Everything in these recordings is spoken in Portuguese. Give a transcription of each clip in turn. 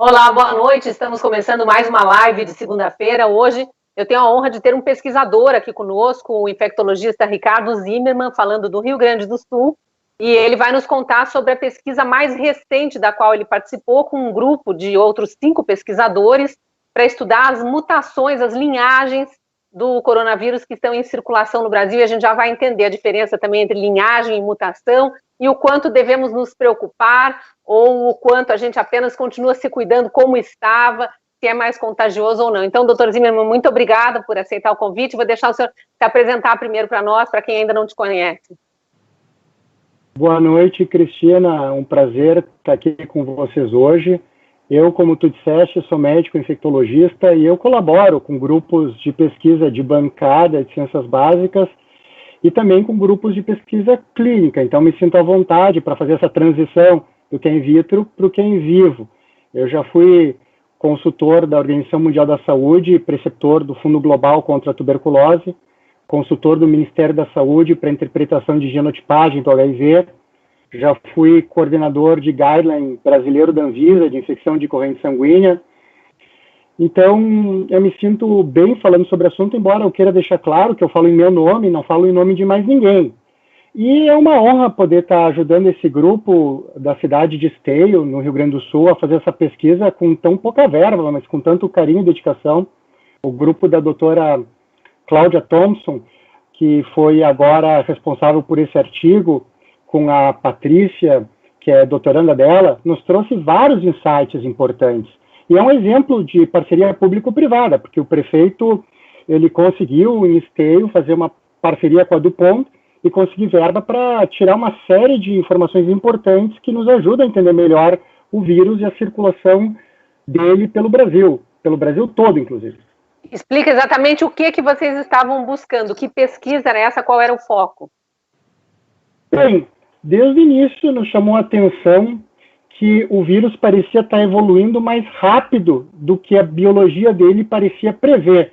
Olá, boa noite. Estamos começando mais uma live de segunda-feira. Hoje eu tenho a honra de ter um pesquisador aqui conosco, o infectologista Ricardo Zimmermann, falando do Rio Grande do Sul. E ele vai nos contar sobre a pesquisa mais recente da qual ele participou com um grupo de outros 5 pesquisadores para estudar as mutações, as linhagens do coronavírus que estão em circulação no Brasil. E a gente já vai entender a diferença também entre linhagem e mutação e o quanto devemos nos preocupar ou o quanto a gente apenas continua se cuidando como estava, se é mais contagioso ou não. Então, doutor Zimmermann, muito obrigada por aceitar o convite. Vou deixar o senhor se apresentar primeiro para nós, para quem ainda não te conhece. Boa noite, Cristina. Um prazer estar aqui com vocês hoje. Eu, como tu disseste, sou médico infectologista e eu colaboro com grupos de pesquisa de bancada de ciências básicas e também com grupos de pesquisa clínica. Então, me sinto à vontade para fazer essa transição do que é in vitro para o que é in vivo. Eu já fui consultor da Organização Mundial da Saúde, preceptor do Fundo Global contra a Tuberculose, consultor do Ministério da Saúde para interpretação de genotipagem do HIV, já fui coordenador de guideline brasileiro da Anvisa, de infecção de corrente sanguínea. Então, eu me sinto bem falando sobre o assunto, embora eu queira deixar claro que eu falo em meu nome, não falo em nome de mais ninguém. E é uma honra poder estar ajudando esse grupo da cidade de Esteio, no Rio Grande do Sul, a fazer essa pesquisa com tão pouca verba, mas com tanto carinho e dedicação. O grupo da doutora Cláudia Thompson, que foi agora responsável por esse artigo, com a Patrícia, que é doutoranda dela, nos trouxe vários insights importantes. E é um exemplo de parceria público-privada, porque o prefeito ele conseguiu, em Esteio, fazer uma parceria com a DuPont e conseguir verba para tirar uma série de informações importantes que nos ajudam a entender melhor o vírus e a circulação dele pelo Brasil todo, inclusive. Explica exatamente o que vocês estavam buscando, que pesquisa era essa, qual era o foco? Bem, desde o início nos chamou a atenção que o vírus parecia estar evoluindo mais rápido do que a biologia dele parecia prever.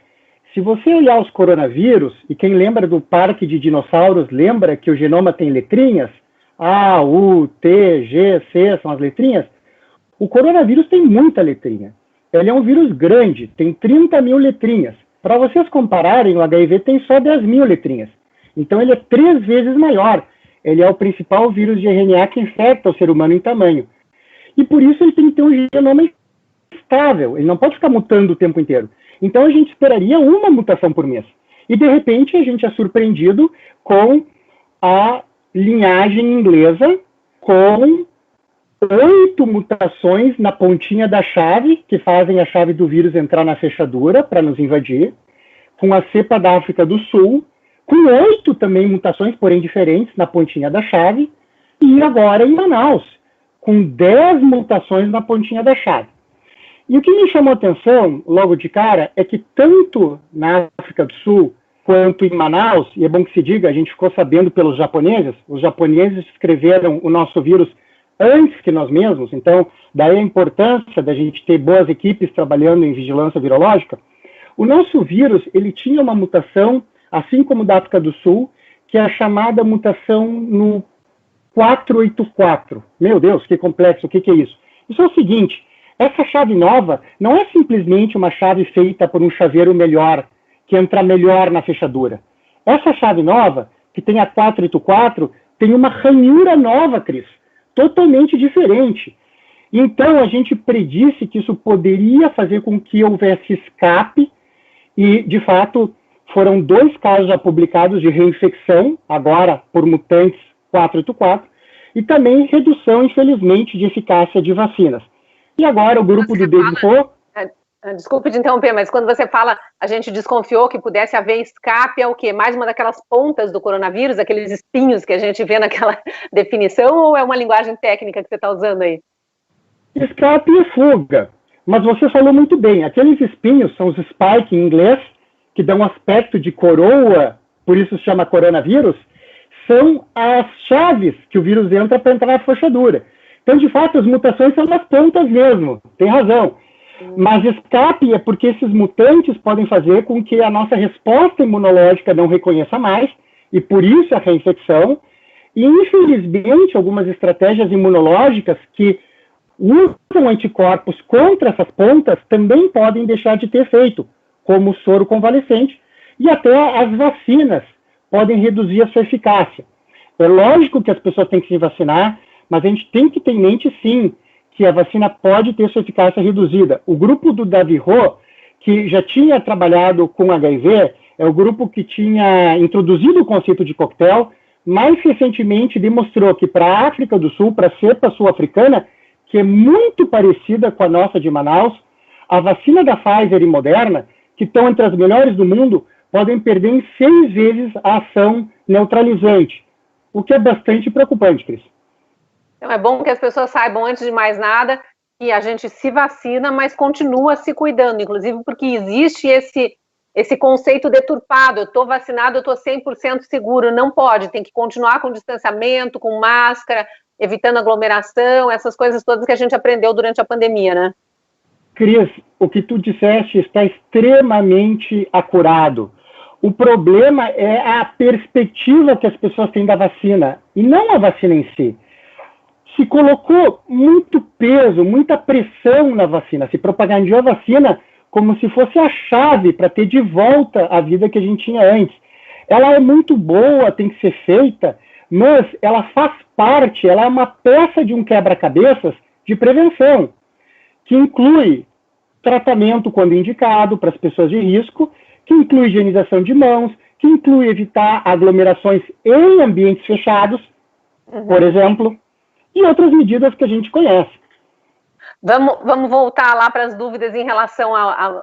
Se você olhar os coronavírus, e quem lembra do parque de dinossauros, lembra que o genoma tem letrinhas? A, U, T, G, C, são as letrinhas. O coronavírus tem muita letrinha. Ele é um vírus grande, tem 30 mil letrinhas. Para vocês compararem, o HIV tem só 10 mil letrinhas. Então ele é 3 vezes maior. Ele é o principal vírus de RNA que infecta o ser humano em tamanho. E por isso ele tem que ter um genoma estável, ele não pode ficar mutando o tempo inteiro. Então a gente esperaria uma mutação por mês. E de repente a gente é surpreendido com a linhagem inglesa, com 8 mutações na pontinha da chave, que fazem a chave do vírus entrar na fechadura para nos invadir, com a cepa da África do Sul, com 8 também mutações, porém diferentes, na pontinha da chave, e agora em Manaus, com 10 mutações na pontinha da chave. E o que me chamou a atenção, logo de cara, é que tanto na África do Sul quanto em Manaus, e é bom que se diga, a gente ficou sabendo pelos japoneses, os japoneses descreveram o nosso vírus antes que nós mesmos, então daí a importância da gente ter boas equipes trabalhando em vigilância virológica. O nosso vírus, ele tinha uma mutação, assim como da África do Sul, que é a chamada mutação no 484. Meu Deus, que complexo, o que é isso? Isso é o seguinte, essa chave nova não é simplesmente uma chave feita por um chaveiro melhor, que entra melhor na fechadura. Essa chave nova, que tem a 484, tem uma ranhura nova, Cris, totalmente diferente. Então, a gente predisse que isso poderia fazer com que houvesse escape, e, de fato, foram 2 casos já publicados de reinfecção, agora por mutantes 484, e também redução, infelizmente, de eficácia de vacinas. E agora o grupo do David. Desculpe te interromper, mas quando você fala, a gente desconfiou que pudesse haver escape, é o quê? Mais uma daquelas pontas do coronavírus, aqueles espinhos que a gente vê naquela definição, ou é uma linguagem técnica que você está usando aí? Escape e fuga. Mas você falou muito bem, aqueles espinhos são os spike em inglês, que dão aspecto de coroa, por isso se chama coronavírus, são as chaves que o vírus entra para entrar na fechadura. Então, de fato, as mutações são nas pontas mesmo, tem razão. Mas escape é porque esses mutantes podem fazer com que a nossa resposta imunológica não reconheça mais, e por isso a reinfecção. E, infelizmente, algumas estratégias imunológicas que usam anticorpos contra essas pontas também podem deixar de ter efeito, como o soro convalescente, e até as vacinas podem reduzir a sua eficácia. É lógico que as pessoas têm que se vacinar, mas a gente tem que ter em mente, sim, que a vacina pode ter sua eficácia reduzida. O grupo do Davi Ho, que já tinha trabalhado com HIV, é o grupo que tinha introduzido o conceito de coquetel, mais recentemente demonstrou que para a África do Sul, para a cepa sul-africana, que é muito parecida com a nossa de Manaus, a vacina da Pfizer e Moderna, que estão entre as melhores do mundo, podem perder em 6 vezes a ação neutralizante, o que é bastante preocupante, Cris. Então é bom que as pessoas saibam, antes de mais nada, que a gente se vacina, mas continua se cuidando, inclusive porque existe esse conceito deturpado, eu estou vacinado, eu estou 100% seguro, não pode, tem que continuar com distanciamento, com máscara, evitando aglomeração, essas coisas todas que a gente aprendeu durante a pandemia, né? Cris, o que tu disseste está extremamente acurado. O problema é a perspectiva que as pessoas têm da vacina, e não a vacina em si. Se colocou muito peso, muita pressão na vacina, se propagandeou a vacina como se fosse a chave para ter de volta a vida que a gente tinha antes. Ela é muito boa, tem que ser feita, mas ela faz parte, ela é uma peça de um quebra-cabeças de prevenção, que inclui tratamento quando indicado para as pessoas de risco, que inclui higienização de mãos, que inclui evitar aglomerações em ambientes fechados, por exemplo, e outras medidas que a gente conhece. Vamos voltar lá para as dúvidas em relação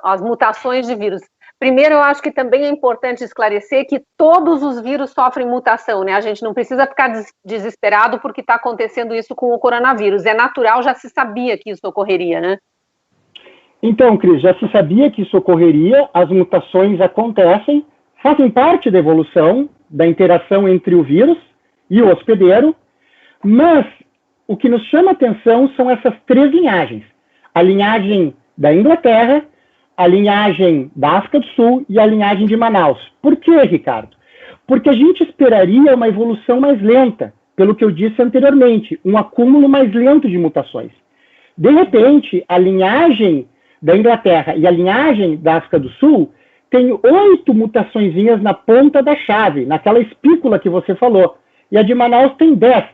às mutações de vírus. Primeiro, eu acho que também é importante esclarecer que todos os vírus sofrem mutação, né? A gente não precisa ficar desesperado porque está acontecendo isso com o coronavírus. É natural, já se sabia que isso ocorreria, né? Então, Cris, já se sabia que isso ocorreria, as mutações acontecem, fazem parte da evolução, da interação entre o vírus e o hospedeiro, mas o que nos chama a atenção são essas 3 linhagens. A linhagem da Inglaterra, a linhagem da África do Sul e a linhagem de Manaus. Por quê, Ricardo? Porque a gente esperaria uma evolução mais lenta, pelo que eu disse anteriormente, um acúmulo mais lento de mutações. De repente, a linhagem da Inglaterra e a linhagem da África do Sul tem 8 mutaçõezinhas na ponta da chave, naquela espícula que você falou. E a de Manaus tem 10.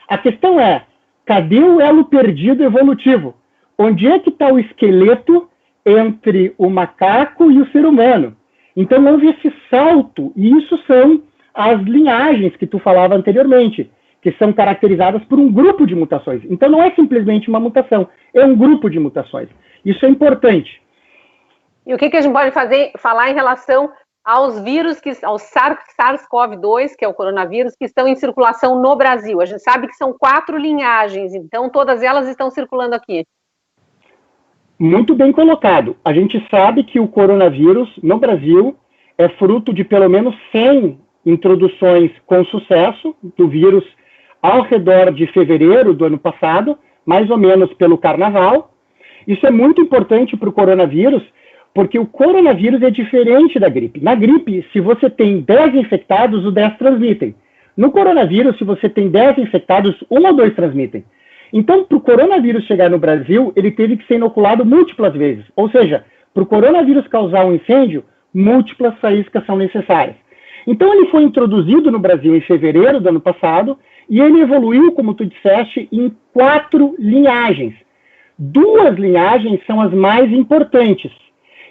A questão é, cadê o elo perdido evolutivo? Onde é que está o esqueleto entre o macaco e o ser humano? Então houve esse salto, e isso são as linhagens que tu falava anteriormente, que são caracterizadas por um grupo de mutações. Então não é simplesmente uma mutação, é um grupo de mutações. Isso é importante. E o que a gente pode falar em relação aos vírus, ao SARS-CoV-2, que é o coronavírus, que estão em circulação no Brasil? A gente sabe que são 4 linhagens, então todas elas estão circulando aqui. Muito bem colocado. A gente sabe que o coronavírus, no Brasil, é fruto de pelo menos 100 introduções com sucesso do vírus ao redor de fevereiro do ano passado, mais ou menos pelo carnaval. Isso é muito importante para o coronavírus, porque o coronavírus é diferente da gripe. Na gripe, se você tem 10 infectados, os 10 transmitem. No coronavírus, se você tem 10 infectados, 1 ou 2 transmitem. Então, para o coronavírus chegar no Brasil, ele teve que ser inoculado múltiplas vezes. Ou seja, para o coronavírus causar um incêndio, múltiplas faíscas são necessárias. Então, ele foi introduzido no Brasil em fevereiro do ano passado, e ele evoluiu, como tu disseste, em 4 linhagens. 2 linhagens são as mais importantes.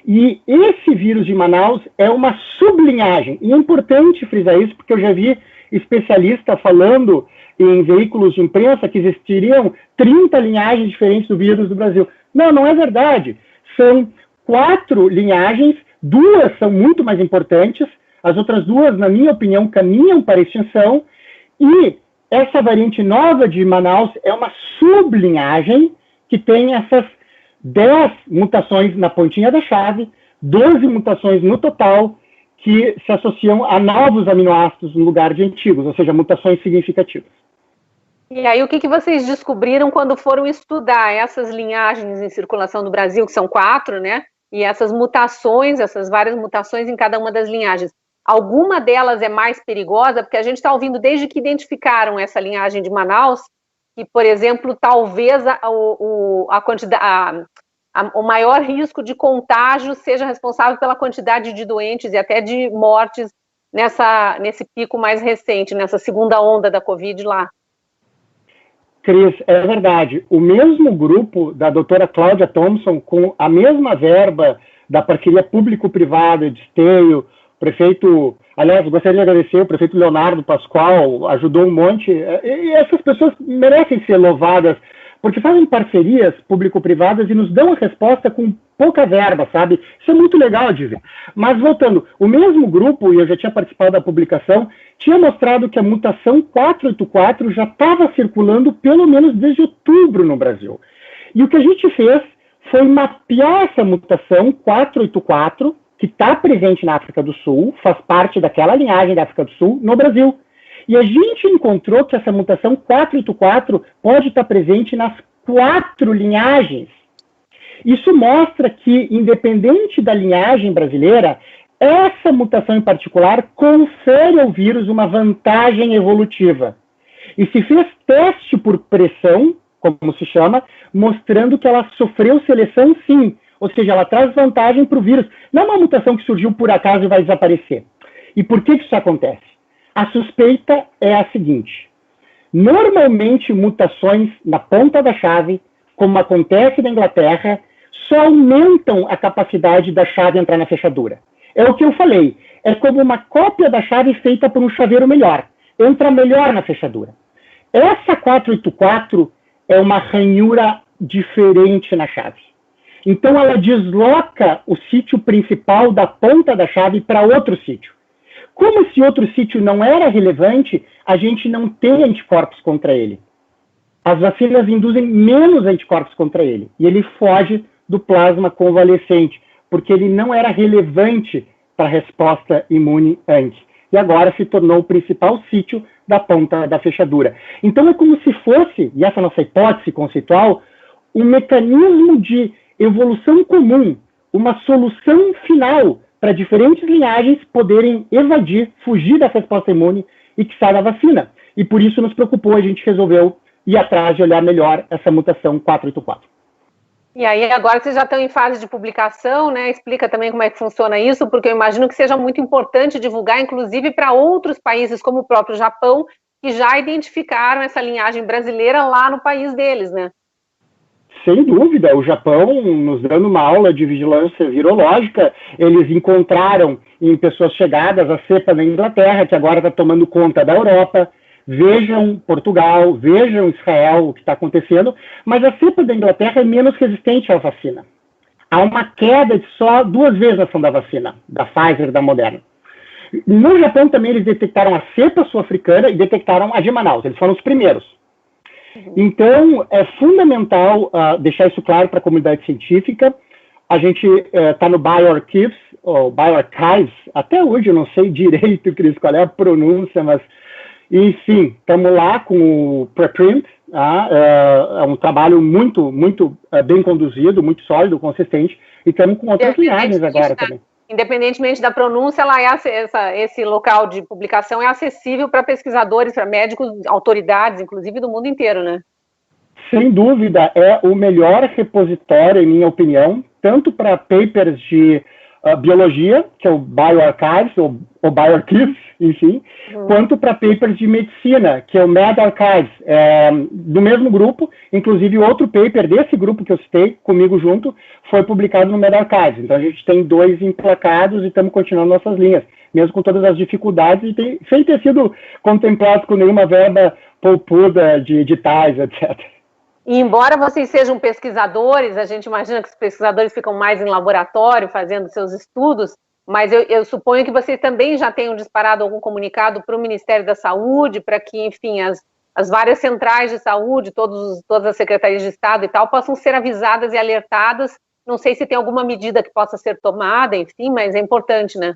E esse vírus de Manaus é uma sublinhagem. E é importante frisar isso, porque eu já vi especialista falando em veículos de imprensa que existiriam 30 linhagens diferentes do vírus do Brasil. Não, não é verdade. São 4 linhagens, 2 são muito mais importantes, as outras 2, na minha opinião, caminham para a extinção, e essa variante nova de Manaus é uma sublinhagem que tem essas 10 mutações na pontinha da chave, 12 mutações no total, que se associam a novos aminoácidos no lugar de antigos, ou seja, mutações significativas. E aí, o que vocês descobriram quando foram estudar essas linhagens em circulação no Brasil, que são 4, né? E essas mutações, essas várias mutações em cada uma das linhagens. Alguma delas é mais perigosa, porque a gente está ouvindo desde que identificaram essa linhagem de Manaus, que, por exemplo, talvez o maior risco de contágio seja responsável pela quantidade de doentes e até de mortes nesse pico mais recente, nessa segunda onda da Covid lá. Cris, é verdade. O mesmo grupo da doutora Cláudia Thompson, com a mesma verba da parceria público-privada de Esteio, prefeito, aliás, gostaria de agradecer o prefeito Leonardo Pascoal, ajudou um monte, e essas pessoas merecem ser louvadas, porque fazem parcerias público-privadas e nos dão a resposta com pouca verba, sabe? Isso é muito legal de ver. Mas voltando, o mesmo grupo, e eu já tinha participado da publicação, tinha mostrado que a mutação 484 já estava circulando pelo menos desde outubro no Brasil. E o que a gente fez foi mapear essa mutação 484, que está presente na África do Sul, faz parte daquela linhagem da África do Sul, no Brasil. E a gente encontrou que essa mutação 484 pode estar presente nas 4 linhagens. Isso mostra que, independente da linhagem brasileira, essa mutação em particular confere ao vírus uma vantagem evolutiva. E se fez teste por pressão, como se chama, mostrando que ela sofreu seleção sim, ou seja, ela traz vantagem para o vírus. Não é uma mutação que surgiu por acaso e vai desaparecer. E por que isso acontece? A suspeita é a seguinte: normalmente mutações na ponta da chave, como acontece na Inglaterra, só aumentam a capacidade da chave entrar na fechadura. É o que eu falei, é como uma cópia da chave feita por um chaveiro melhor, entra melhor na fechadura. Essa 484 é uma ranhura diferente na chave. Então ela desloca o sítio principal da ponta da chave para outro sítio. Como esse outro sítio não era relevante, a gente não tem anticorpos contra ele. As vacinas induzem menos anticorpos contra ele. E ele foge do plasma convalescente, porque ele não era relevante para a resposta imune antes. E agora se tornou o principal sítio da ponta da fechadura. Então é como se fosse, e essa é a nossa hipótese conceitual, um mecanismo de evolução comum, uma solução final para diferentes linhagens poderem evadir, fugir da resposta imune e que saia da vacina. E por isso nos preocupou, a gente resolveu ir atrás de olhar melhor essa mutação 484. E aí, agora vocês já estão em fase de publicação, né? Explica também como é que funciona isso, porque eu imagino que seja muito importante divulgar, inclusive para outros países, como o próprio Japão, que já identificaram essa linhagem brasileira lá no país deles, né? Sem dúvida, o Japão, nos dando uma aula de vigilância virológica, eles encontraram em pessoas chegadas a cepa da Inglaterra, que agora está tomando conta da Europa. Vejam Portugal, vejam Israel, o que está acontecendo, mas a cepa da Inglaterra é menos resistente à vacina. Há uma queda de só 2 vezes na ação da vacina, da Pfizer e da Moderna. No Japão também eles detectaram a cepa sul-africana e detectaram a de Manaus, eles foram os primeiros. Então, é fundamental deixar isso claro para a comunidade científica. A gente está no bioarchives, ou bioarchives, até hoje eu não sei direito, Cris, qual é a pronúncia, mas, enfim, estamos lá com o preprint, é um trabalho muito bem conduzido, muito sólido, consistente, e estamos com outras linhagens agora também. Independentemente da pronúncia, esse local de publicação é acessível para pesquisadores, para médicos, autoridades, inclusive do mundo inteiro, né? Sem dúvida, é o melhor repositório, em minha opinião, tanto para papers de biologia, que é o bioarchives, ou bioarchives, enfim, quanto para papers de medicina, que é o medRxives, do mesmo grupo. Inclusive, outro paper desse grupo que eu citei, comigo junto, foi publicado no medRxives. Então, a gente tem 2 emplacados e estamos continuando nossas linhas, mesmo com todas as dificuldades, e sem ter sido contemplado com nenhuma verba poupuda de editais, etc. E embora vocês sejam pesquisadores, a gente imagina que os pesquisadores ficam mais em laboratório, fazendo seus estudos, mas eu suponho que vocês também já tenham disparado algum comunicado para o Ministério da Saúde, para que, enfim, as várias centrais de saúde, todas as secretarias de Estado e tal, possam ser avisadas e alertadas. Não sei se tem alguma medida que possa ser tomada, enfim, mas é importante, né?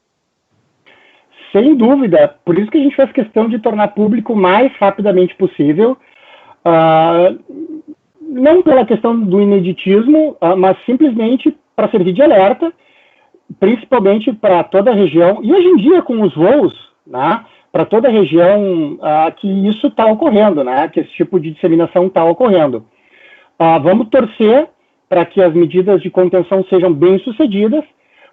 Sem dúvida. Por isso que a gente faz questão de tornar público o mais rapidamente possível. Não pela questão do ineditismo, mas simplesmente para servir de alerta, principalmente para toda a região. E hoje em dia, com os voos, né, para toda a região que isso está ocorrendo, né? Que esse tipo de disseminação está ocorrendo. Vamos torcer para que as medidas de contenção sejam bem-sucedidas,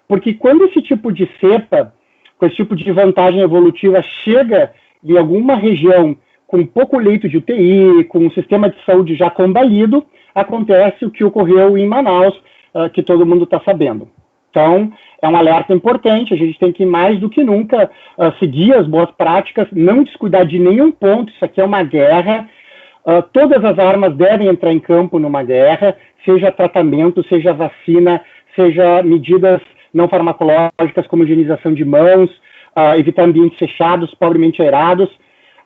porque quando esse tipo de cepa, com esse tipo de vantagem evolutiva, chega em alguma região com pouco leito de UTI, com um sistema de saúde já combalido, acontece o que ocorreu em Manaus, que todo mundo está sabendo. Então, é um alerta importante, a gente tem que, mais do que nunca, seguir as boas práticas, não descuidar de nenhum ponto, isso aqui é uma guerra, todas as armas devem entrar em campo numa guerra, seja tratamento, seja vacina, seja medidas não farmacológicas como higienização de mãos, evitar ambientes fechados, pobremente aerados.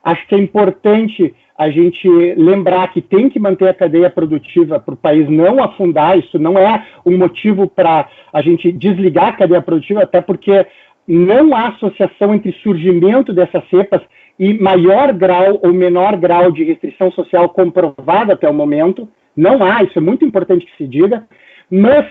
Acho que é importante a gente lembrar que tem que manter a cadeia produtiva para o país não afundar, isso não é um motivo para a gente desligar a cadeia produtiva, até porque não há associação entre surgimento dessas cepas e maior grau ou menor grau de restrição social comprovada até o momento. Não há, isso é muito importante que se diga, mas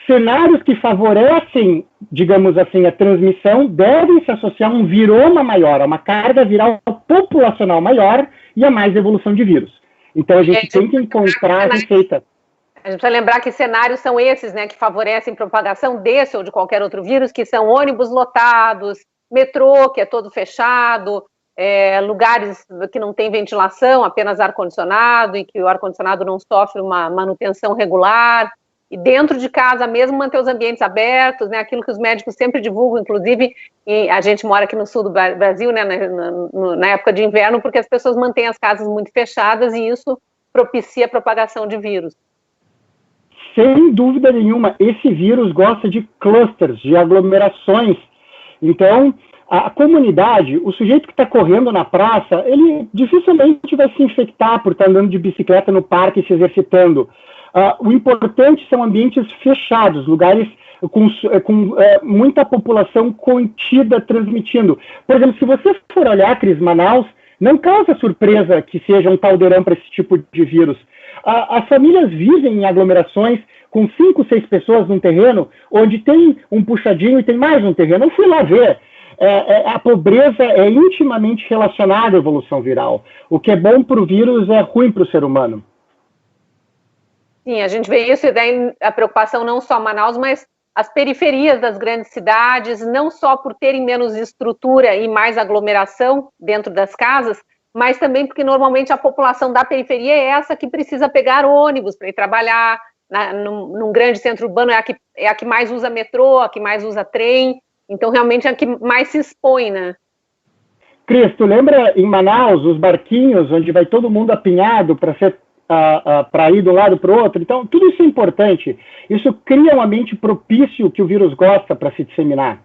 cenários que favorecem, digamos assim, a transmissão devem se associar a um viroma maior, a uma carga viral populacional maior e a mais evolução de vírus. Então a gente tem que encontrar a receita. A gente precisa lembrar que cenários são esses, né, que favorecem propagação desse ou de qualquer outro vírus, que são ônibus lotados, metrô, que é todo fechado, lugares que não tem ventilação, apenas ar-condicionado, e que o ar-condicionado não sofre uma manutenção regular, e dentro de casa mesmo manter os ambientes abertos, né, aquilo que os médicos sempre divulgam, inclusive, e a gente mora aqui no sul do Brasil, né, na época de inverno, porque as pessoas mantêm as casas muito fechadas e isso propicia a propagação de vírus. Sem dúvida nenhuma, esse vírus gosta de clusters, de aglomerações. Então, a comunidade, o sujeito que está correndo na praça, ele dificilmente vai se infectar por estar andando de bicicleta no parque e se exercitando. O importante são ambientes fechados, lugares com muita população contida transmitindo. Por exemplo, se você for olhar, Cris, Manaus, não causa surpresa que seja um caldeirão para esse tipo de vírus. As famílias vivem em aglomerações com 5, 6 pessoas num terreno, onde tem um puxadinho e tem mais um terreno. Eu fui lá ver. A pobreza é intimamente relacionada à evolução viral. O que é bom para o vírus é ruim para o ser humano. Sim, a gente vê isso, e daí a preocupação não só Manaus, mas as periferias das grandes cidades, não só por terem menos estrutura e mais aglomeração dentro das casas, mas também porque normalmente a população da periferia é essa que precisa pegar ônibus para ir trabalhar, num grande centro urbano é a que mais usa metrô, a que mais usa trem, então realmente é a que mais se expõe, né? Cris, tu lembra em Manaus os barquinhos onde vai todo mundo apinhado para ir de um lado para o outro? Então, tudo isso é importante. Isso cria um ambiente propício que o vírus gosta para se disseminar.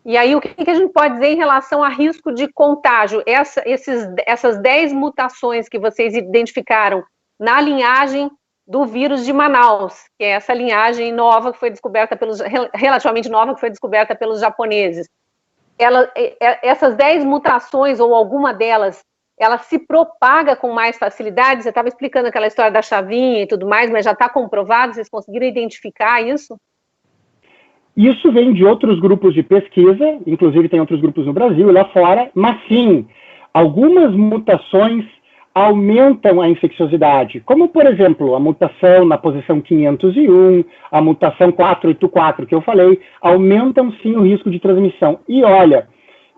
E aí, o que a gente pode dizer em relação a risco de contágio? Essas 10 mutações que vocês identificaram na linhagem do vírus de Manaus, que é essa linhagem nova que foi descoberta relativamente nova, que foi descoberta pelos japoneses. Essas 10 mutações, ou alguma delas, ela se propaga com mais facilidade? Você estava explicando aquela história da chavinha e tudo mais, mas já está comprovado? Vocês conseguiram identificar isso? Isso vem de outros grupos de pesquisa, inclusive tem outros grupos no Brasil e lá fora, mas sim, algumas mutações aumentam a infecciosidade, como, por exemplo, a mutação na posição 501, a mutação 484 que eu falei, aumentam sim o risco de transmissão. E olha,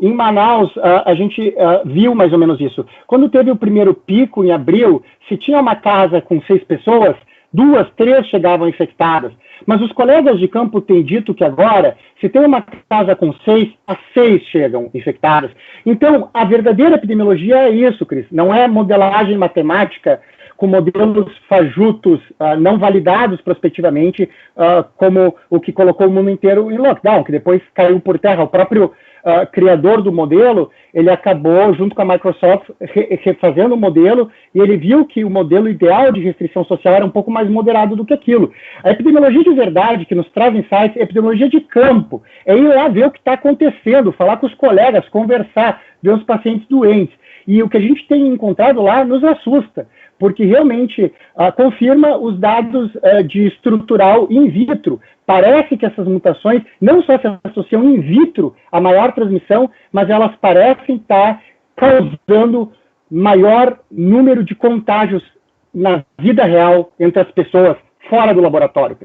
em Manaus, a gente viu mais ou menos isso. Quando teve o primeiro pico, em abril, se tinha uma casa com 6 pessoas, 2, 3 chegavam infectadas. Mas os colegas de campo têm dito que agora, se tem uma casa com 6, as 6 chegam infectadas. Então, a verdadeira epidemiologia é isso, Cris. Não é modelagem matemática com modelos fajutos, não validados prospectivamente, como o que colocou o mundo inteiro em lockdown, que depois caiu por terra. O próprio criador do modelo, ele acabou, junto com a Microsoft, refazendo o modelo, e ele viu que o modelo ideal de restrição social era um pouco mais moderado do que aquilo. A epidemiologia de verdade, que nos traz insights, é epidemiologia de campo, é ir lá ver o que está acontecendo, falar com os colegas, conversar, ver os pacientes doentes. E o que a gente tem encontrado lá nos assusta, porque realmente confirma os dados de estrutural in vitro, Parece que essas mutações não só se associam in vitro à maior transmissão, mas elas parecem estar causando maior número de contágios na vida real entre as pessoas fora do laboratório.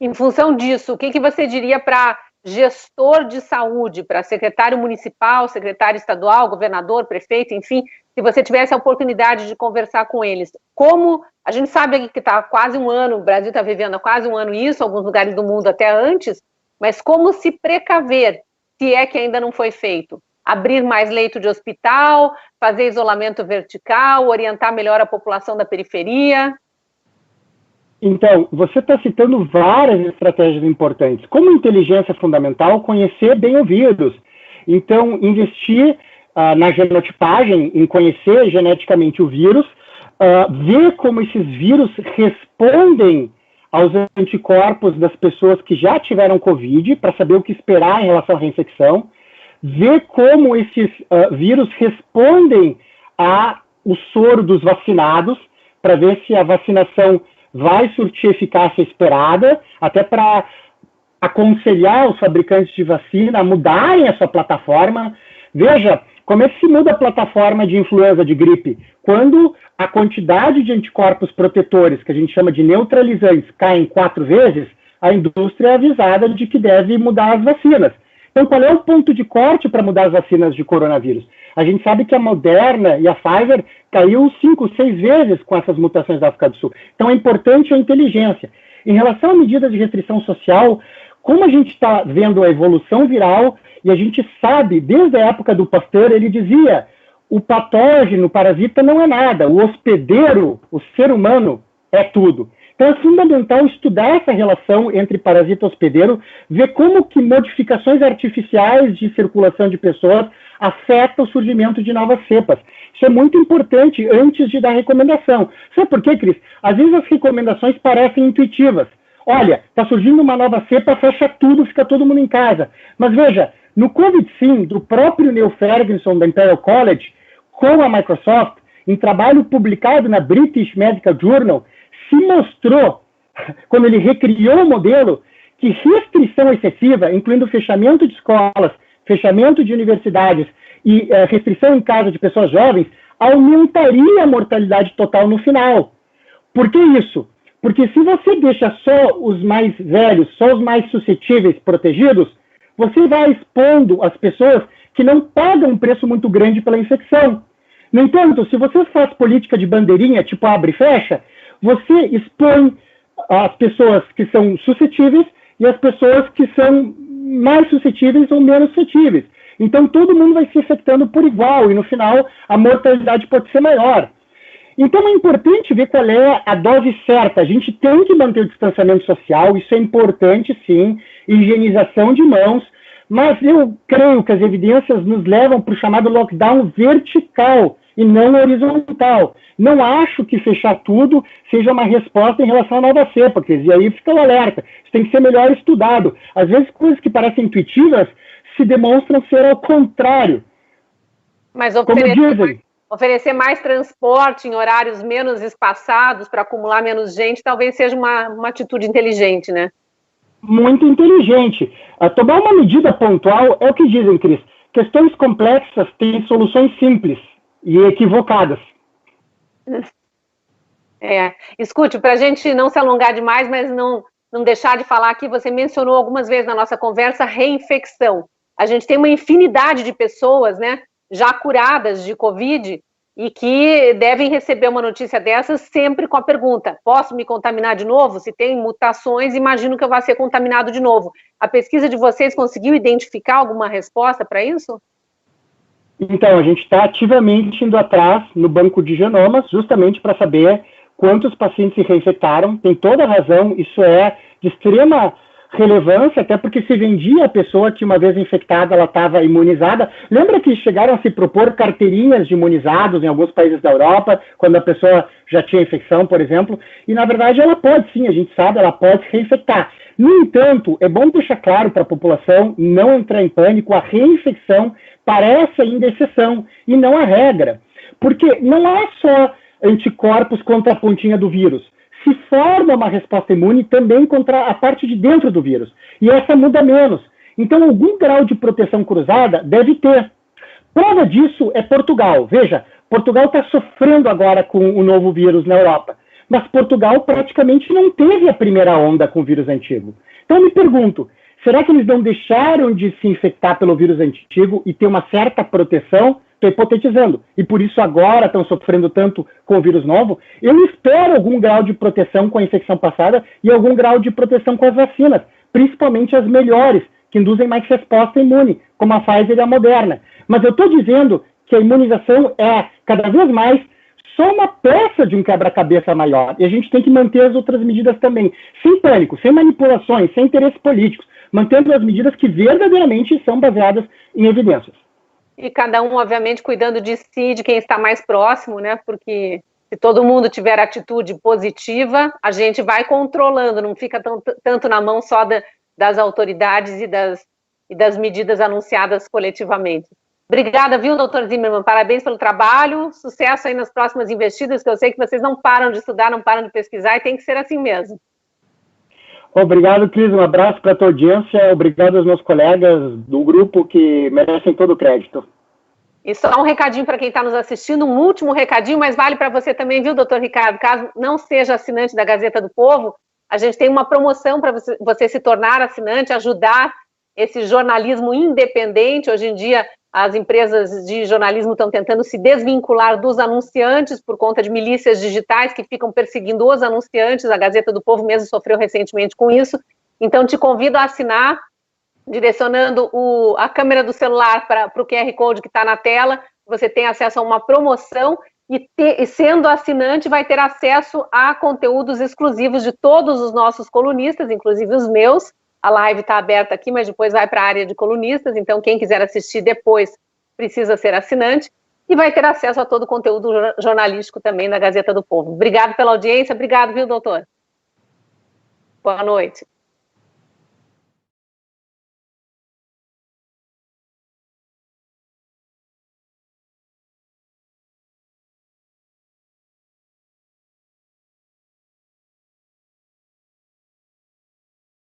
Em função disso, o que você diria para gestor de saúde, para secretário municipal, secretário estadual, governador, prefeito, enfim, se você tivesse a oportunidade de conversar com eles, como a gente sabe que está quase um ano, o Brasil está vivendo há quase um ano isso, alguns lugares do mundo até antes, mas como se precaver, se é que ainda não foi feito? Abrir mais leito de hospital, fazer isolamento vertical, orientar melhor a população da periferia? Então, você está citando várias estratégias importantes. Como inteligência fundamental, conhecer bem o vírus. Então, investir na genotipagem, em conhecer geneticamente o vírus, ver como esses vírus respondem aos anticorpos das pessoas que já tiveram Covid, para saber o que esperar em relação à reinfecção, ver como esses vírus respondem ao soro dos vacinados, para ver se a vacinação vai surtir eficácia esperada, até para aconselhar os fabricantes de vacina a mudarem a sua plataforma. Veja, como é que se muda a plataforma de influenza, de gripe? Quando a quantidade de anticorpos protetores, que a gente chama de neutralizantes, cai em 4 vezes, a indústria é avisada de que deve mudar as vacinas. Então, qual é o ponto de corte para mudar as vacinas de coronavírus? A gente sabe que a Moderna e a Pfizer caiu 5, 6 vezes com essas mutações da África do Sul. Então, é importante a inteligência. Em relação a medidas de restrição social, como a gente está vendo a evolução viral, e a gente sabe, desde a época do Pasteur, ele dizia, o patógeno, o parasita não é nada, o hospedeiro, o ser humano, é tudo. Então, é fundamental estudar essa relação entre parasita e hospedeiro, ver como que modificações artificiais de circulação de pessoas afetam o surgimento de novas cepas. Isso é muito importante antes de dar recomendação. Sabe por quê, Cris? Às vezes as recomendações parecem intuitivas. Olha, está surgindo uma nova cepa, fecha tudo, fica todo mundo em casa. Mas veja, no COVID-19, do próprio Neil Ferguson, da Imperial College, com a Microsoft, em trabalho publicado na British Medical Journal, se mostrou, quando ele recriou o modelo, que restrição excessiva, incluindo fechamento de escolas, fechamento de universidades e restrição em casa de pessoas jovens, aumentaria a mortalidade total no final. Por que isso? Porque se você deixa só os mais velhos, só os mais suscetíveis protegidos, você vai expondo as pessoas que não pagam um preço muito grande pela infecção. No entanto, se você faz política de bandeirinha, tipo abre e fecha, você expõe as pessoas que são suscetíveis e as pessoas que são mais suscetíveis ou menos suscetíveis. Então, todo mundo vai se infectando por igual e, no final, a mortalidade pode ser maior. Então, é importante ver qual é a dose certa. A gente tem que manter o distanciamento social, isso é importante, sim, higienização de mãos, mas eu creio que as evidências nos levam para o chamado lockdown vertical e não horizontal. Não acho que fechar tudo seja uma resposta em relação à nova cepa, e aí fica o alerta. Isso tem que ser melhor estudado. Às vezes, coisas que parecem intuitivas se demonstram ser ao contrário. Mas oferecer mais transporte em horários menos espaçados para acumular menos gente talvez seja uma atitude inteligente, né? Muito inteligente. Tomar uma medida pontual é o que dizem, Cris. Questões complexas têm soluções simples e equivocadas. Escute, para a gente não se alongar demais, mas não deixar de falar aqui, você mencionou algumas vezes na nossa conversa reinfecção. A gente tem uma infinidade de pessoas, né, já curadas de Covid e que devem receber uma notícia dessas sempre com a pergunta: posso me contaminar de novo? Se tem mutações, imagino que eu vá ser contaminado de novo. A pesquisa de vocês conseguiu identificar alguma resposta para isso? Então, a gente está ativamente indo atrás no banco de genomas, justamente para saber quantos pacientes se reinfectaram. Tem toda a razão, isso é de extrema relevância, até porque se vendia a pessoa que uma vez infectada, ela estava imunizada. Lembra que chegaram a se propor carteirinhas de imunizados em alguns países da Europa, quando a pessoa já tinha infecção, por exemplo, e na verdade ela pode sim, a gente sabe, ela pode se reinfectar. No entanto, é bom deixar claro para a população não entrar em pânico, a reinfecção parece ainda exceção e não a regra, porque não há só anticorpos contra a pontinha do vírus. se forma uma resposta imune também contra a parte de dentro do vírus. E essa muda menos. Então, algum grau de proteção cruzada deve ter. Prova disso é Portugal. Veja, Portugal está sofrendo agora com o novo vírus na Europa. Mas Portugal praticamente não teve a primeira onda com o vírus antigo. Então, eu me pergunto, será que eles não deixaram de se infectar pelo vírus antigo e ter uma certa proteção? Estou hipotetizando. E por isso agora estão sofrendo tanto com o vírus novo? Eu espero algum grau de proteção com a infecção passada e algum grau de proteção com as vacinas, principalmente as melhores, que induzem mais resposta imune, como a Pfizer e a Moderna. Mas eu estou dizendo que a imunização é, cada vez mais, só uma peça de um quebra-cabeça maior. E a gente tem que manter as outras medidas também, sem pânico, sem manipulações, sem interesses políticos, mantendo as medidas que verdadeiramente são baseadas em evidências. E cada um, obviamente, cuidando de si, de quem está mais próximo, né? Porque se todo mundo tiver atitude positiva, a gente vai controlando, não fica tanto na mão só das autoridades e das medidas anunciadas coletivamente. Obrigada, viu, doutor Zimmermann? Parabéns pelo trabalho, sucesso aí nas próximas investidas, que eu sei que vocês não param de estudar, não param de pesquisar, e tem que ser assim mesmo. Obrigado, Cris, um abraço para a tua audiência, obrigado aos meus colegas do grupo que merecem todo o crédito. E só um recadinho para quem está nos assistindo, um último recadinho, mas vale para você também, viu, doutor Ricardo? Caso não seja assinante da Gazeta do Povo, a gente tem uma promoção para você se tornar assinante, ajudar esse jornalismo independente. Hoje em dia, as empresas de jornalismo estão tentando se desvincular dos anunciantes por conta de milícias digitais que ficam perseguindo os anunciantes. A Gazeta do Povo mesmo sofreu recentemente com isso. Então, te convido a assinar, direcionando a câmera do celular para o QR Code que está na tela. Você tem acesso a uma promoção e sendo assinante, vai ter acesso a conteúdos exclusivos de todos os nossos colunistas, inclusive os meus. A live está aberta aqui, mas depois vai para a área de colunistas, então quem quiser assistir depois precisa ser assinante e vai ter acesso a todo o conteúdo jornalístico também da Gazeta do Povo. Obrigado pela audiência, obrigado, viu, doutor? Boa noite.